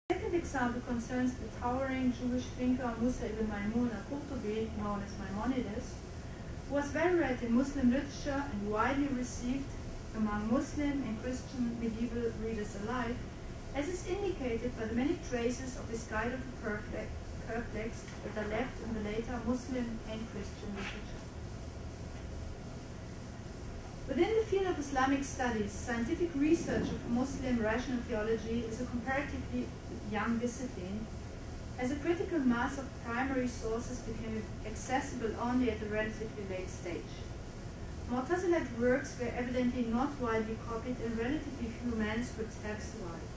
The second example concerns the towering Jewish thinker Musa ibn Maimun al-Qurtubi, known as Maimonides, who was very read in Muslim literature and widely received among Muslim and Christian medieval readers alike, as is indicated by the many traces of his Guide of the Perplexed that are left in the later Muslim and Christian literature. Within the field of Islamic studies, scientific research of Muslim rational theology is a comparatively young discipline, as a critical mass of primary sources became accessible only at a relatively late stage. Mu'tazilite works were evidently not widely copied and relatively few manuscripts have survived.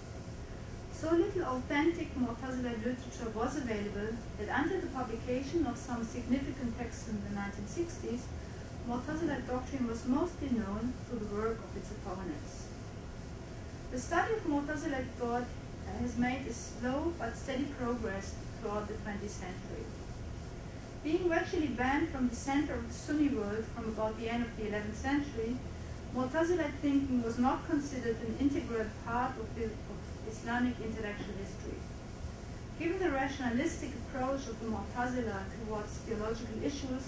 So little authentic Mu'tazilite literature was available that until the publication of some significant texts in the 1960s, Mu'tazilite doctrine was mostly known through the work of its opponents. The study of Mu'tazilite thought has made a slow but steady progress throughout the 20th century. Being virtually banned from the center of the Sunni world from about the end of the 11th century, Mu'tazilite thinking was not considered an integral part of Islamic intellectual history. Given the rationalistic approach of the Mu'tazila towards theological issues,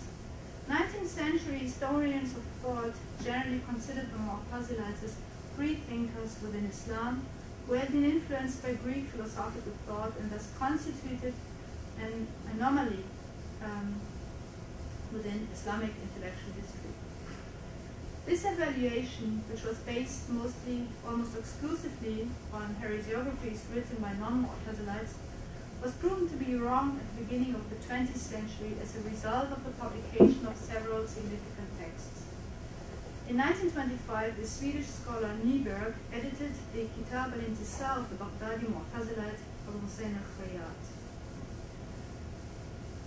19th century historians of thought generally considered the Mu'tazilites as free thinkers within Islam who had been influenced by Greek philosophical thought and thus constituted an anomaly within Islamic intellectual history. This evaluation, which was based almost exclusively on heresiographies written by non-Mu'tazilites, was proven to be wrong at the beginning of the 20th century as a result of the publication of several significant texts. In 1925, the Swedish scholar Nyberg edited the Kitab al-Intisar of the Baghdadi Mu'tazilite Abu Hussein al-Khayyat.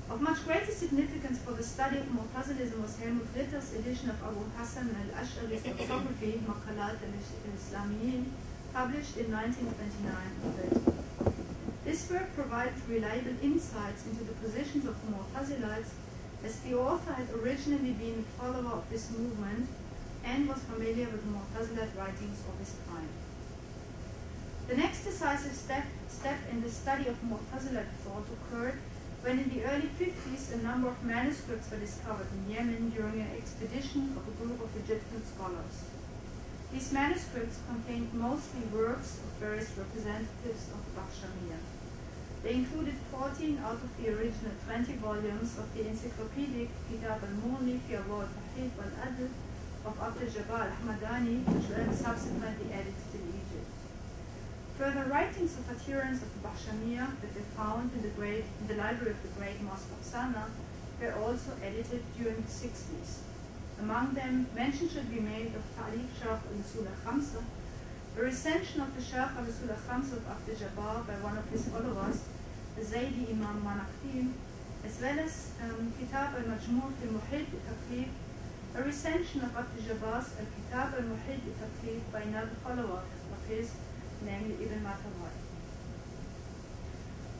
Of much greater significance for the study of Mu'tazilism was Helmut Ritter's edition of Abu Hassan al-Ash'ari's orthography, Maqalat al-Islamiyin, published in 1929. This work provided reliable insights into the positions of the Mu'tazilites, as the author had originally been a follower of this movement and was familiar with the Mu'tazilite writings of his time. The next decisive step in the study of Mu'tazilite thought occurred when in the early 50s a number of manuscripts were discovered in Yemen during an expedition of a group of Egyptian scholars. These manuscripts contained mostly works of various representatives of the Bakhshamiyya. They included 14 out of the original 20 volumes of the encyclopedic Kitab al-Mughni fi Anwa' al-Tawhid wal-Adl of Abd al-Jabbar al-Ahmadani, which were subsequently edited in Egypt. Further writings of adherents of the Bakhshamiyya that were found in the library of the great Mosque of Sana were also edited during the 60s. Among them, mention should be made of Ta'liq Sharh al-Usul al-Khamsa, a recension of the Sharh al-Usul al-Khamsa of Abd al-Jabbar by one of his followers, the Zaydi Imam Manaqim, as well as Kitab al-Majmu' fi Muhit al-Taqlib, a recension of Abd al-Jabbar's Kitab al-Muhit al-Taqlib by another follower of his, namely Ibn Matawai.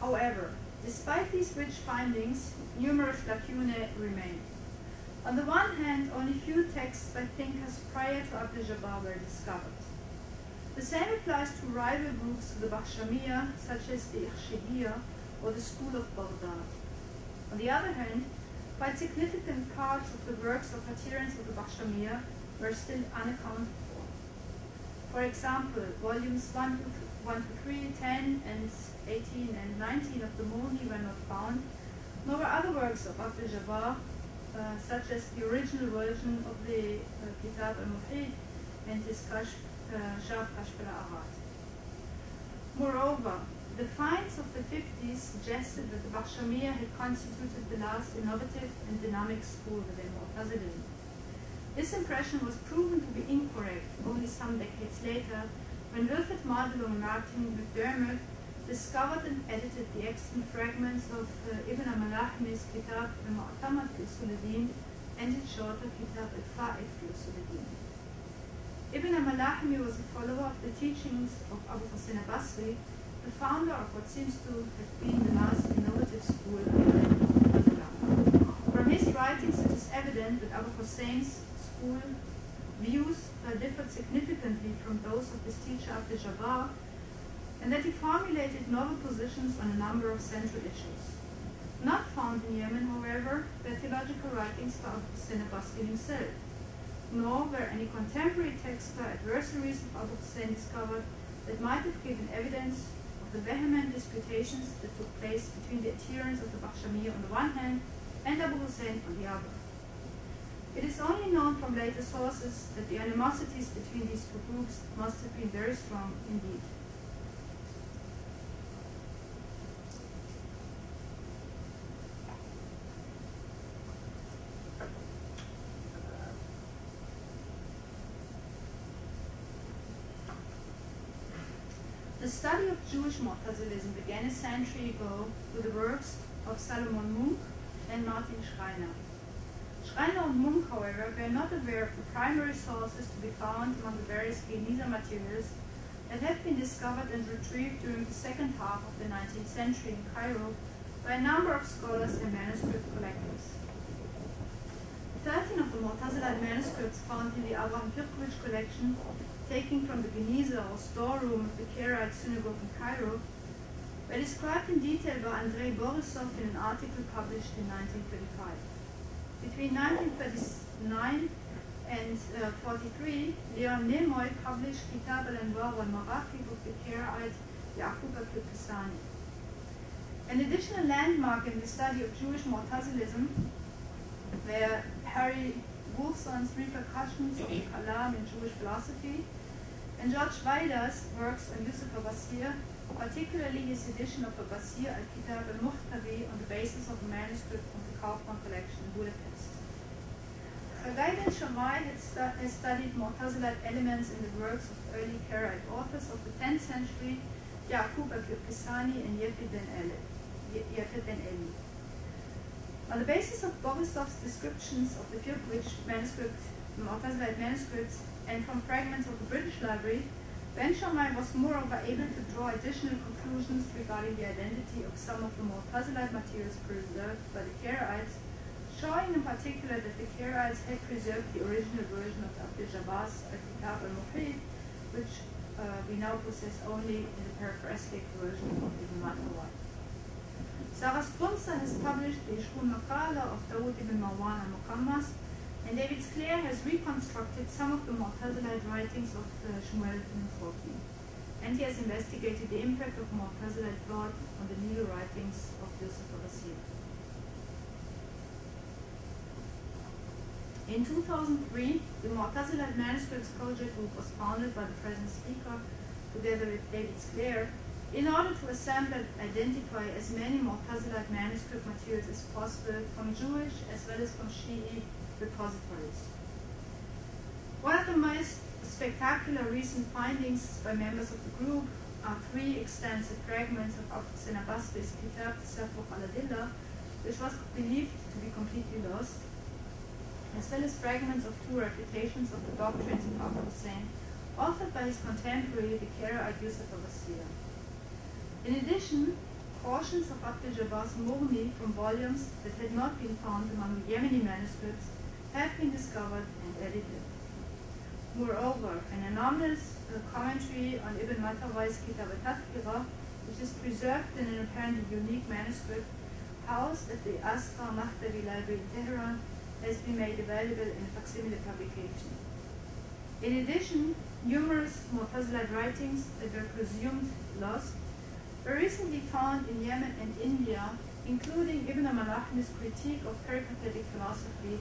However, despite these rich findings, numerous lacunae remain. On the one hand, only few texts by thinkers prior to Abd al-Jabbar were discovered. The same applies to rival groups of the Bakhshamiyya, such as the Ikhshidiyya or the School of Baghdad. On the other hand, quite significant parts of the works of adherents of the Bakhshamiyya were still unaccounted for. For example, volumes 1 to 3, 10, and 18 and 19 of the Mughni were not found, nor were other works of Abd al-Jabbar, such as the original version of the Kitab al-Muhit and his Sharh Kashf al-Arad. Moreover, the finds of the 50s suggested that the Bakhshamiyya had constituted the last innovative and dynamic school within Mu'tazilism. This impression was proven to be incorrect only some decades later, when Wilfred Mardelung and Martin McDermott discovered and edited the extant fragments of Ibn al-Malahmi's Kitab al-Mu'tamad fi Usul al-Din and its shorter Kitab al-Fa'id fi Usul al-Din. Ibn al-Malahmi was a follower of the teachings of Abu Hussein al-Basri, the founder of what seems to have been the last innovative school of Islam. From his writings, it is evident that Abu Hussein's school views differed significantly from those of his teacher Abd al-Jabbar, and that he formulated novel positions on a number of central issues. Not found in Yemen, however, were theological writings by Abu Hussein Abbasi himself, nor were any contemporary texts by adversaries of Abu Hussein discovered that might have given evidence of the vehement disputations that took place between the adherents of the Bakhshamiyya on the one hand and Abu Hussein on the other. It is only known from later sources that the animosities between these two groups must have been very strong indeed. The study of Jewish Mu'tazilism began a century ago with the works of Salomon Munk and Martin Schreiner. Schreiner and Munk, however, were not aware of the primary sources to be found among the various Geniza materials that had been discovered and retrieved during the second half of the 19th century in Cairo by a number of scholars and manuscript collectors. 13 of the Mu'tazilite manuscripts found in the Abraham Pirkovich collection, taken from the Geniza or storeroom of the Karaite synagogue in Cairo, were described in detail by Andrei Borisov in an article published in 1935. Between 1939 and 43, Leon Nemoy published Kitab al-Anwar wal-Maraqib of the Karaite Ya'qub al-Kisani. An additional landmark in the study of Jewish Mu'tazilism were Harry Wolfson's Repercussions of the Kalam in Jewish Philosophy, and George Weiler's works on Yusuf Abbasir, particularly his edition of Abbasir al-Kitab al-Muhtavi on the basis of a manuscript from the Kaufmann collection in Budapest. Chagai ben Shammai has studied Mu'tazilite elements in the works of early Karaite authors of the 10th century, Ya'qub al-Kisani and Yefid ben Eli. On the basis of Borisov's descriptions of the Pirkovich manuscript, Mu'tazilite manuscripts, and from fragments of the British Library, Ben Shammai was moreover able to draw additional conclusions regarding the identity of some of the Mu'tazilite materials preserved by the Karaites, showing in particular that the Karaites had preserved the original version of Abdul Jabbar's Al-Kitab al-Muhid, which we now possess only in the paraphrastic version of Ibn Matawai. Sarah Strunzer has published the Ishkun Makala of Dawood ibn Marwan al-Muqammas, and David Sclair has reconstructed some of the Mu'tazilite writings of Shmuel ibn Forti, and he has investigated the impact of Mu'tazilite thought on the Nilo writings of Yusuf Abbasir. In 2003, the Mu'tazilite Manuscripts Project Group was founded by the present speaker, together with David Sclair, in order to assemble and identify as many Mu'tazilite manuscript materials as possible from Jewish as well as from Shi'i repositories. One of the most spectacular recent findings by members of the group are 3 extensive fragments of Abu Hussein Abbasi's Kitab Tasaffuq al-Adillah, which was believed to be completely lost, as well as fragments of 2 refutations of the doctrines of Abu Hussein, authored by his contemporary, the Karaite Yusuf Abbasir. In addition, portions of Abdul Jabbar's Mughni from volumes that had not been found among the Yemeni manuscripts have been discovered and edited. Moreover, an anomalous commentary on Ibn Matawai's Kitab al-Tadhkirah, which is preserved in an apparently unique manuscript, housed at the Asra Mahdavi Library in Tehran, has been made available in a facsimile publication. In addition, numerous Mu'tazilite writings that were presumed lost were recently found in Yemen and India, including Ibn Malahmi's critique of peripatetic philosophy,